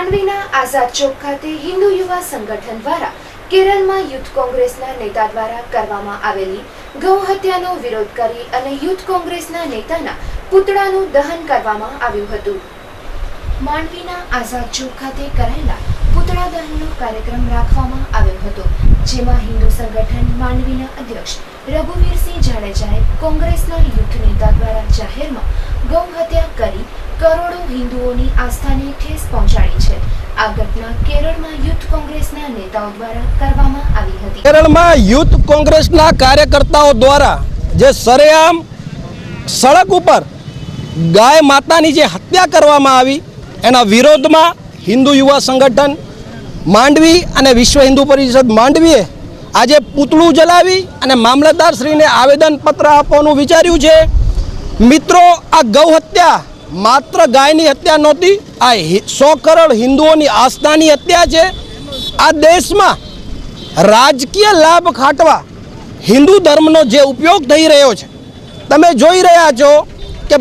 માંડવીના આઝાદ ચોક ખાતે હિન્દુ યુવા સંગઠન દ્વારા કેરળમાં યુથ કોંગ્રેસના નેતા દ્વારા કરવામાં આવેલી ગૌ હત્યાનો વિરોધ કરી અને યુથ કોંગ્રેસના નેતાના પુતળાનું દહન કરવામાં આવ્યું હતું। માંડવીના આઝાદ ચોક ખાતે કરાયેલા પુતળા દહનનો કાર્યક્રમ રાખવામાં આવ્યો હતો, જેમાં હિન્દુ સંગઠન માંડવીના અધ્યક્ષ રઘુવીરસિંહ જાડેજાએ કોંગ્રેસના યુથ નેતા દ્વારા જાહેરમાં ગૌ હત્યા કરી કરોડો હિન્દુઓની આસ્થાને ઠેસ પહોંચાડી છે। આ ઘટના કેરળમાં યુથ કોંગ્રેસના નેતાઓ દ્વારા કરવામાં આવી હતી। કેરળમાં યુથ કોંગ્રેસના કાર્યકર્તાઓ દ્વારા જે સરેઆમ સડક ઉપર ગાય માતાની જે હત્યા કરવામાં આવી એના વિરોધમાં હિન્દુ યુવા સંગઠન માંડવી અને વિશ્વ હિન્દુ પરિષદ માંડવીએ આજે પૂતળું જલાવી અને મામલતદારશ્રીને આવેદનપત્ર આપવાનું વિચાર્યું છે। મિત્રો, આ ગૌ હત્યા માત્ર ગાયની હત્યા નહોતી, આ 100 કરોડ હિન્દુઓની આસ્થાની હત્યા છે। આ દેશમાં રાજકીય લાભ ખાટવા હિન્દુ ધર્મનો જે ઉપયોગ થઈ રહ્યો છે, તમે જોઈ રહ્યા છો કે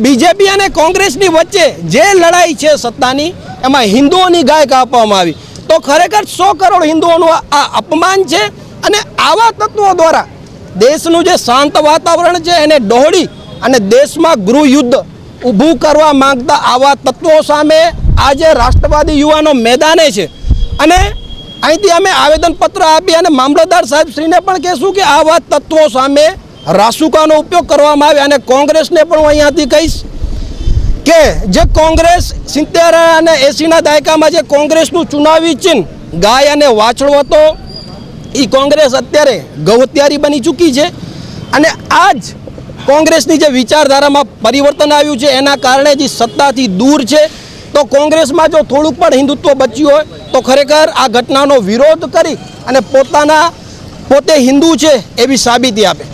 બીજેપી અને કોંગ્રેસની વચ્ચે જે લડાઈ છે સત્તાની, એમાં હિન્દુઓની ગાય કાપવામાં આવી, તો ખરેખર 100 કરોડ હિન્દુઓનું આ અપમાન છે। અને આવા તત્વો દ્વારા દેશનું જે શાંત વાતાવરણ છે એને ડહોળી અને દેશમાં ગૃહ યુદ્ધ ઊભું કરવા માંગતા આવા તત્વો સામે આજે રાષ્ટ્રવાદી યુવાનો મેદાને છે। અને અહીંથી અમે આવેદનપત્ર આપી અને મામલતદાર સાહેબશ્રીને પણ કહેશું કે આવા તત્વો સામે રાસુકાનો ઉપયોગ કરવામાં આવે। અને કોંગ્રેસને પણ હું અહીંયાથી કહીશ કે જે કોંગ્રેસ 70 અને 80ના દાયકામાં જે કોંગ્રેસનું ચુનાવી ચિહ્ન ગાય અને વાછડો હતો, એ કોંગ્રેસ અત્યારે ગૌહત્યારી બની ચૂકી છે। અને આજ કોંગ્રેસની જે વિચારધારામાં પરિવર્તન આવ્યું છે એના કારણે જે સત્તાથી દૂર છે, તો કોંગ્રેસમાં જો થોડુંક પણ હિન્દુત્વ બચ્યું હોય તો ખરેખર આ ઘટનાનો વિરોધ કરી અને પોતે હિન્દુ છે એવી સાબિતી આપે।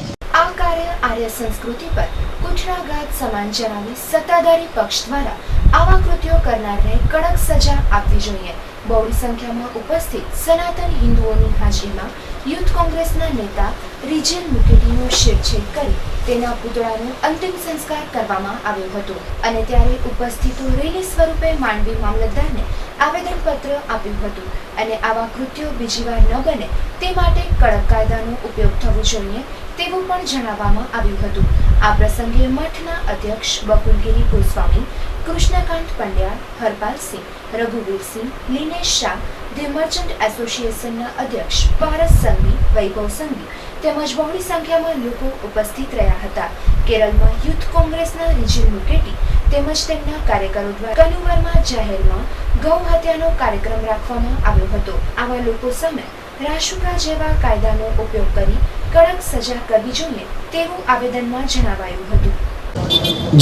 આ કાર્ય આર્ય સંસ્કૃતિ પર કુઠરાઘાત સમાન જણાવી સત્તાધારી પક્ષ દ્વારા આવા કૃત્યો કરનારને કડક સજા આપવી જોઈએ। બહોળી સંખ્યામાં ઉપસ્થિત સનાતન હિન્દુઓની હાજરીમાં યુથ કોંગ્રેસના નેતા રિજિલ મુકેટીનો શિરછેદ કરી તેના પુતળાનો અંતિમ સંસ્કાર કરવામાં આવ્યો હતો। અને ત્યારે ઉપસ્થિતો રેલી સ્વરૂપે માંડવી મામલતદારને આવેદનપત્ર આપ્યું હતું અને આવા કૃત્યો બીજી વાર ન બને તે માટે કડક કાયદાનો ઉપયોગ થવો જોઈએ તેવું પણ જણાવવામાં આવ્યું હતું। આ પ્રસંગે મઠના અધ્યક્ષ બકુલગીરી ગોસ્વામી, કૃષ્ણકાંત પંડ્યા, હરપાલસિંહ, રઘુવીરસિંહ, લીનેશ શાહ, ધી મર્ચન્ટ એસોસિએશનના અધ્યક્ષ પારસ સંઘવી, વૈભવ સંઘવી તેમજ બહોળી સંખ્યામાં લોકો ઉપસ્થિત રહ્યા હતા। કેરળમાં યુથ કોંગ્રેસના રિજિલ મુકેટી તેમજ તેમના કાર્યકરો દ્વારા કનુવરમાં જાહેરમાં ગૌ હત્યાનો કાર્યક્રમ રાખવામાં આવ્યો હતો। આવા લોકો સામે રાસુકા જેવા કાયદાનો ઉપયોગ કરી કડક સજા કરવી જોઈએ તેવું આવેદનમાં જણાવાયું હતું।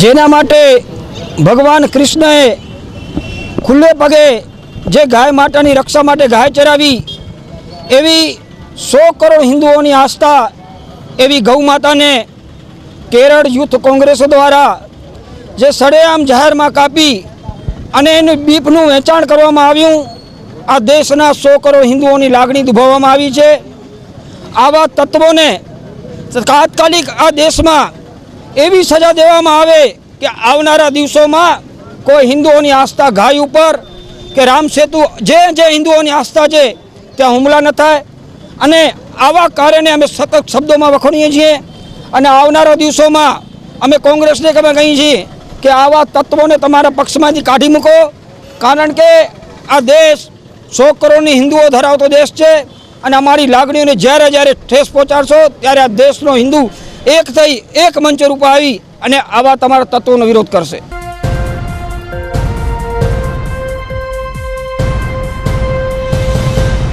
જેના માટે ભગવાન કૃષ્ણએ ખુલ્લે પગે જે ગાય માતાની રક્ષા માટે ગાય ચરાવી, એવી 100 કરોડ હિન્દુઓની આસ્થા એવી ગૌ માતાને કેરળ યુથ કોંગ્રેસ દ્વારા જે સડેઆમ જાહેરમાં કાપી અને એનું બીફનું વેચાણ કરવામાં આવ્યું, આ દેશના 100 કરોડ હિન્દુઓની લાગણી દુભાવવામાં આવી છે। આવા તત્વોને તાત્કાલિક આ દેશમાં એવી સજા દેવામાં આવે કે આવનારા દિવસોમાં કોઈ હિન્દુઓની આસ્થા ગાય ઉપર કે રામ સેતુ જે હિન્દુઓની આસ્થા છે ત્યાં હુમલા ન થાય। અને આવા કાર્યને અમે સતત શબ્દોમાં વખોડીએ છીએ અને આવનારા દિવસોમાં અમે કોંગ્રેસને કહીએ છીએ કે આવા તત્વોને તમારા પક્ષમાંથી કાઢી મૂકો, કારણ કે આ દેશ 100 કરોડની હિન્દુઓ ધરાવતો દેશ છે અને અમારી લાગણીઓને જ્યારે ઠેસ પહોંચાડશો ત્યારે આ દેશનો હિન્દુ એક થઈ એક મંચ રૂપે આવી અને આવા તમારા તત્વોનો વિરોધ કરશે।